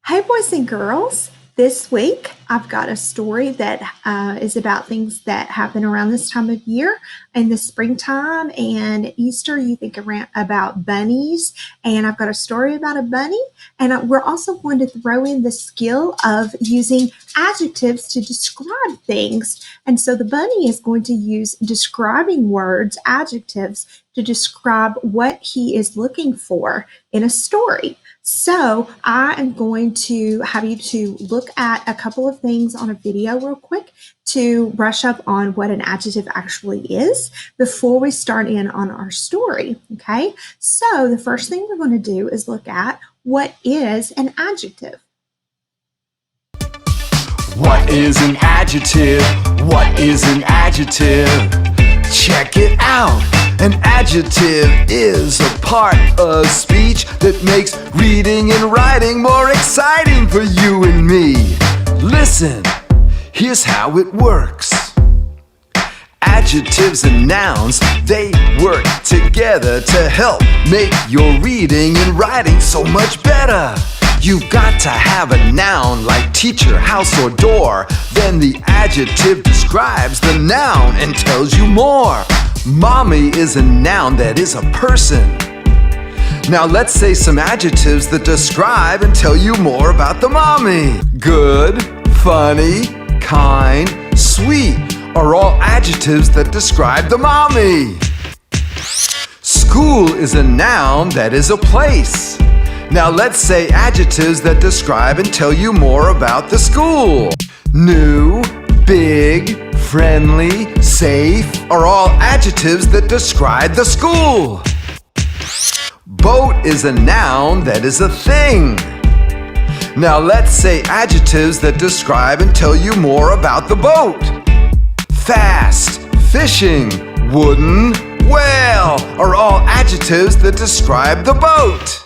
Hey, boys and girls. This week, I've got a story that is about things that happen around this time of year in the springtime and Easter. You think about bunnies, and I've got a story about a bunny. And we're also going to throw in the skill of using adjectives to describe things. And so the bunny is going to use describing words, adjectives, to describe what he is looking for in a story. So I am going to have you to look at a couple of things on a video real quick to brush up on what an adjective actually is before we start in on our story. Okay, so the first thing we're going to do is look at what is an adjective. What is an adjective? What is an adjective? Check it out. An adjective is a part of speech that makes reading and writing more exciting for you and me. Listen, here's how it works. Adjectives and nouns, they work together to help make your reading and writing so much better. You've got to have a noun like teacher, house, or door. Then the adjective describes the noun and tells you more. Mommy is a noun that is a person. Now let's say some adjectives that describe and tell you more about the mommy. Good, funny, kind, sweet are all adjectives that describe the mommy. School is a noun that is a place. Now let's say adjectives that describe and tell you more about the school. New, big, friendly, safe are all adjectives that describe the school. Boat is a noun that is a thing. Now let's say adjectives that describe and tell you more about the boat. Fast, fishing, wooden, whale are all adjectives that describe the boat.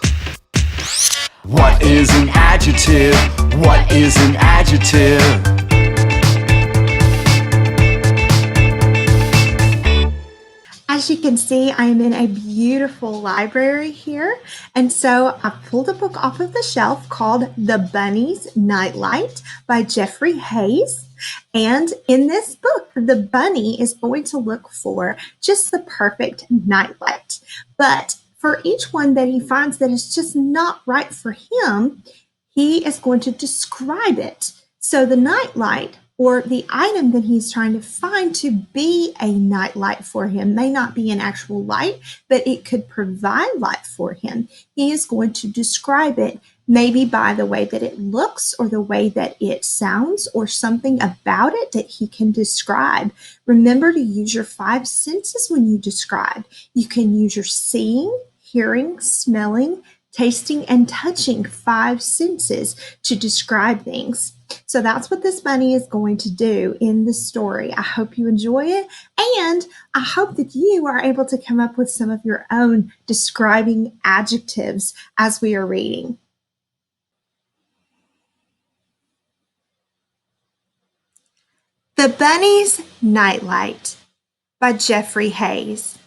What is an adjective? What is an adjective? As you can see, I am in a beautiful library here. And so I pulled a book off of the shelf called The Bunny's Nightlight by Jeffrey Hayes. And in this book, the bunny is going to look for just the perfect nightlight. But for each one that he finds that is just not right for him, he is going to describe it. So the nightlight, or the item that he's trying to find to be a nightlight for him, may not be an actual light, but it could provide light for him. He is going to describe it maybe by the way that it looks or the way that it sounds or something about it that he can describe. Remember to use your 5 senses when you describe. You can use your seeing, hearing, smelling, tasting, and touching 5 senses to describe things. So that's what this bunny is going to do in the story. I hope you enjoy it, and I hope that you are able to come up with some of your own describing adjectives as we are reading. The Bunny's Nightlight by Jeffrey Hayes.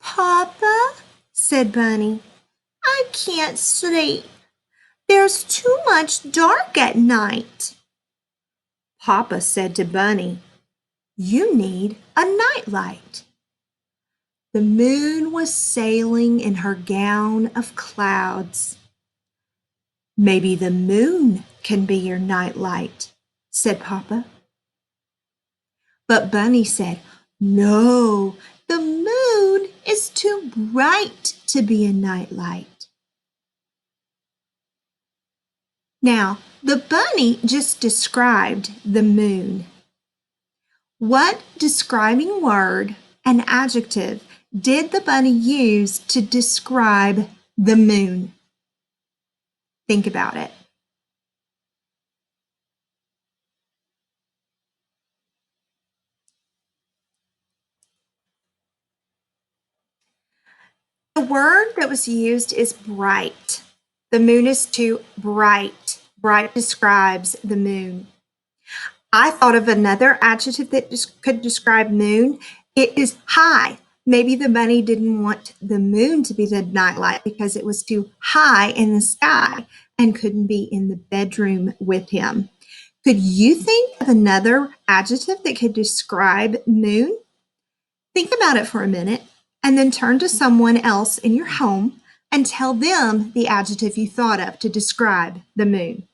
Papa, said Bunny, I can't sleep. There's too much dark at night. Papa said to Bunny, you need a nightlight. The moon was sailing in her gown of clouds. Maybe the moon can be your nightlight, said Papa. But Bunny said, no, the moon is too bright to be a nightlight. Now, the bunny just described the moon. What describing word and adjective did the bunny use to describe the moon? Think about it. The word that was used is bright. The moon is too bright. Bright describes the moon. I thought of another adjective that could describe moon. It is high. Maybe the bunny didn't want the moon to be the nightlight because it was too high in the sky and couldn't be in the bedroom with him. Could you think of another adjective that could describe moon? Think about it for a minute and then turn to someone else in your home and tell them the adjective you thought of to describe the moon.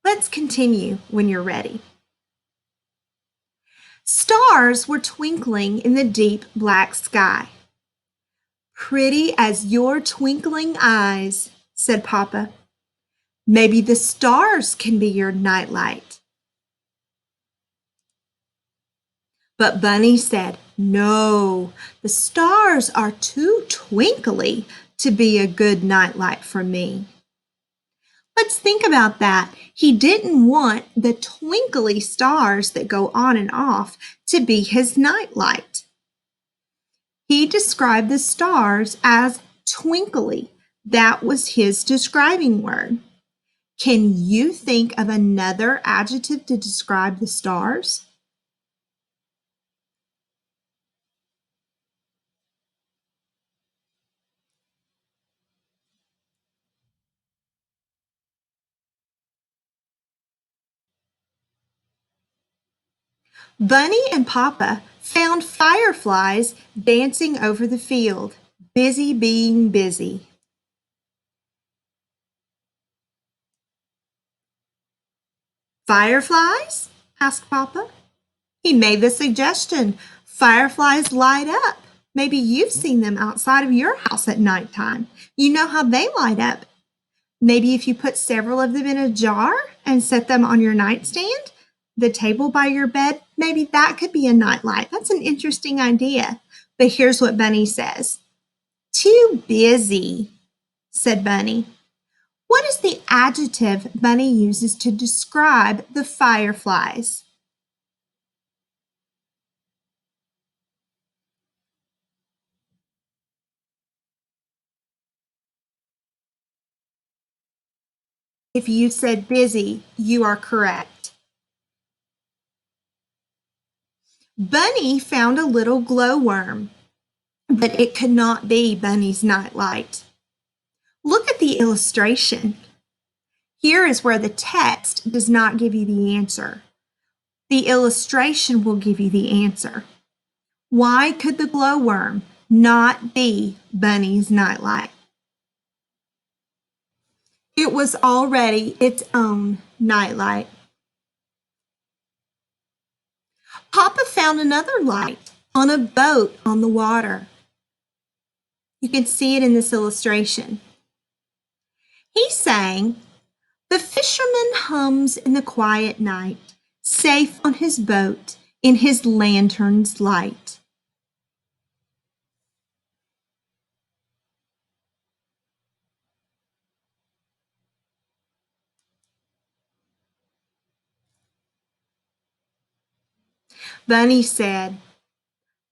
Let's continue when you're ready. Stars were twinkling in the deep black sky. Pretty as your twinkling eyes, said Papa. Maybe the stars can be your nightlight. But Bunny said, no, the stars are too twinkly to be a good nightlight for me. Let's think about that. He didn't want the twinkly stars that go on and off to be his nightlight. He described the stars as twinkly. That was his describing word. Can you think of another adjective to describe the stars? Bunny and Papa found fireflies dancing over the field, busy being busy. Fireflies? Asked Papa. He made the suggestion. Fireflies light up. Maybe you've seen them outside of your house at nighttime. You know how they light up. Maybe if you put several of them in a jar and set them on your nightstand, the table by your bed, maybe that could be a nightlight. That's an interesting idea. But here's what Bunny says. Too busy, said Bunny. What is the adjective Bunny uses to describe the fireflies? If you said busy, you are correct. Bunny found a little glowworm, but it could not be Bunny's nightlight. Look at the illustration. Here is where the text does not give you the answer. The illustration will give you the answer. Why could the glowworm not be Bunny's nightlight? It was already its own nightlight. Papa found another light on a boat on the water. You can see it in this illustration. He sang, "The fisherman hums in the quiet night, safe on his boat in his lantern's light." Bunny said,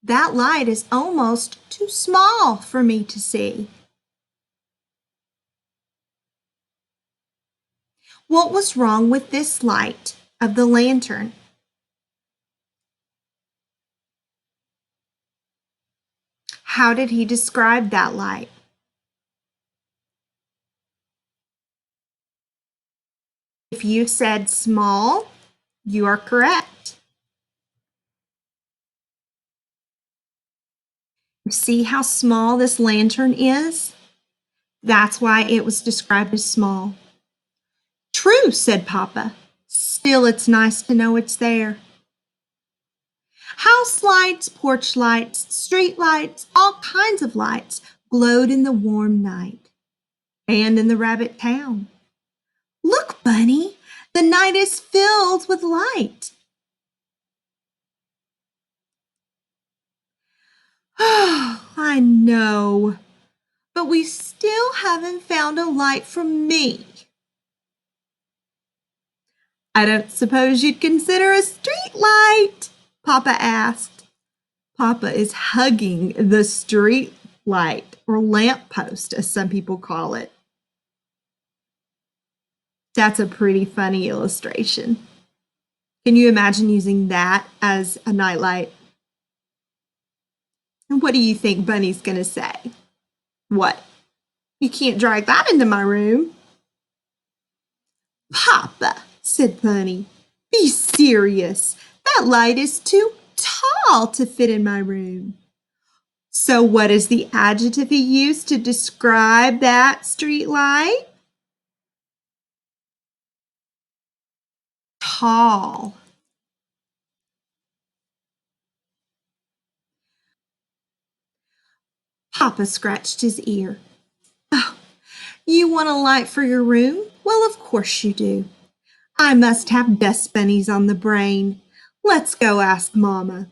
"That light is almost too small for me to see." What was wrong with this light of the lantern? How did he describe that light? If you said small, you are correct. See how small this lantern is? That's why it was described as small. True, said Papa. Still, it's nice to know it's there. House lights, porch lights, street lights, all kinds of lights glowed in the warm night and in the rabbit town. Look, Bunny, the night is filled with light. Oh, I know, but we still haven't found a light for me. I don't suppose you'd consider a street light? Papa asked. Papa is hugging the street light or lamp post, as some people call it. That's a pretty funny illustration. Can you imagine using that as a nightlight? And what do you think Bunny's going to say? What? You can't drag that into my room. Papa, said Bunny, be serious. That light is too tall to fit in my room. So what is the adjective he used to describe that street light? Tall. Papa scratched his ear. Oh, you want a light for your room? Well, of course you do. I must have dust bunnies on the brain. Let's go ask Mama.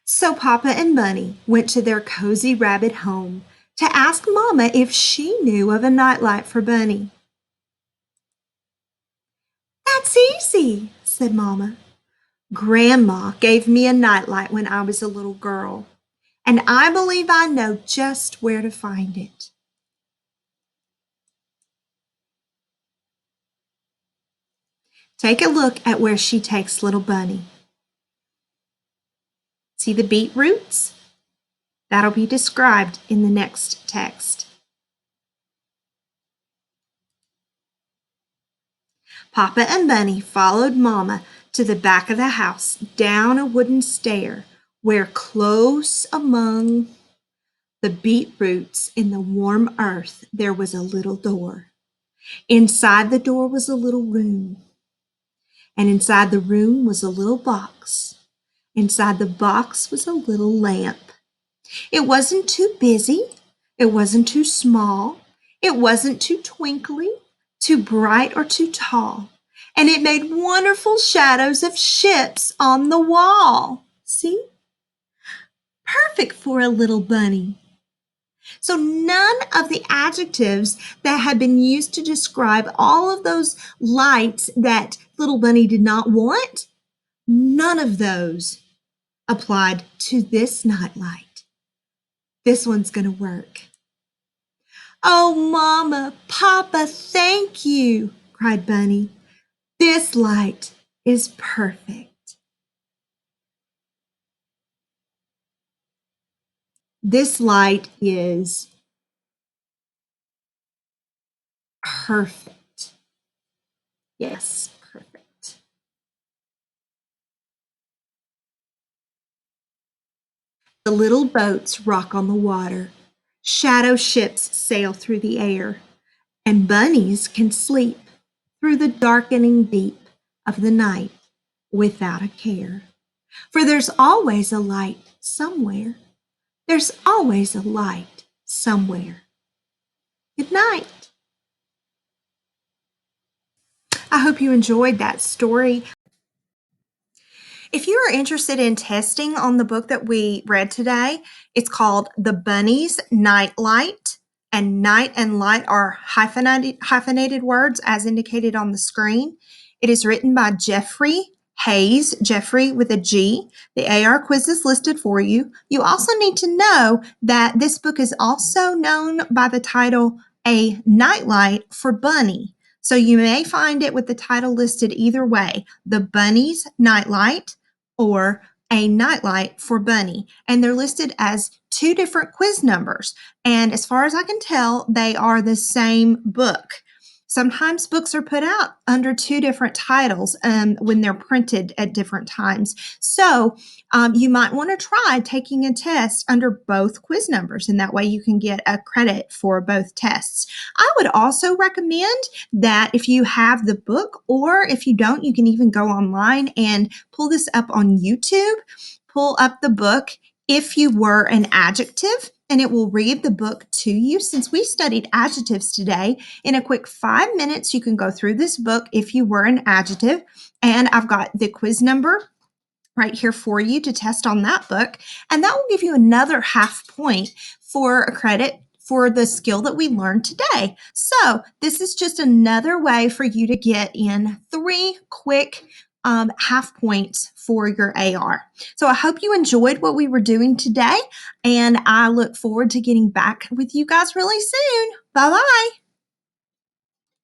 So Papa and Bunny went to their cozy rabbit home to ask Mama if she knew of a nightlight for Bunny. That's easy, said Mama. Grandma gave me a nightlight when I was a little girl, and I believe I know just where to find it. Take a look at where she takes little Bunny. See the beetroots? That'll be described in the next text. Papa and Bunny followed Mama to the back of the house, down a wooden stair, where close among the beetroots in the warm earth there was a little door. Inside the door was a little room, and inside the room was a little box. Inside the box was a little lamp. It wasn't too busy. It wasn't too small. It wasn't too twinkly, too bright, or too tall. And it made wonderful shadows of ships on the wall. See? Perfect for a little bunny. So none of the adjectives that had been used to describe all of those lights that little bunny did not want, none of those applied to this nightlight. This one's going to work. Oh, Mama, Papa, thank you, cried Bunny. This light is perfect. This light is perfect. Yes, perfect. The little boats rock on the water. Shadow ships sail through the air, and bunnies can sleep through the darkening deep of the night without a care. For there's always a light somewhere. There's always a light somewhere. Good night. I hope you enjoyed that story. If you are interested in testing on the book that we read today, it's called The Bunny's Nightlight, and night and light are hyphenated words as indicated on the screen. It is written by Jeffrey Hayes, Jeffrey with a G. The AR quiz is listed for you. You also need to know that this book is also known by the title A Nightlight for Bunny. So you may find it with the title listed either way, The Bunny's Nightlight or A Nightlight for Bunny. And they're listed as two different quiz numbers. And as far as I can tell, they are the same book. Sometimes books are put out under two different titles when they're printed at different times. So you might want to try taking a test under both quiz numbers, and that way you can get a credit for both tests. I would also recommend that if you have the book, or if you don't, you can even go online and pull this up on YouTube. Pull up the book, If You Were an Adjective, and it will read the book to you. Since we studied adjectives today, in a quick 5 minutes, you can go through this book if you were an adjective. And I've got the quiz number right here for you to test on that book. And that will give you another half point for a credit for the skill that we learned today. So this is just another way for you to get in 3 quick half points for your AR. So I hope you enjoyed what we were doing today, and I look forward to getting back with you guys really soon. Bye-bye.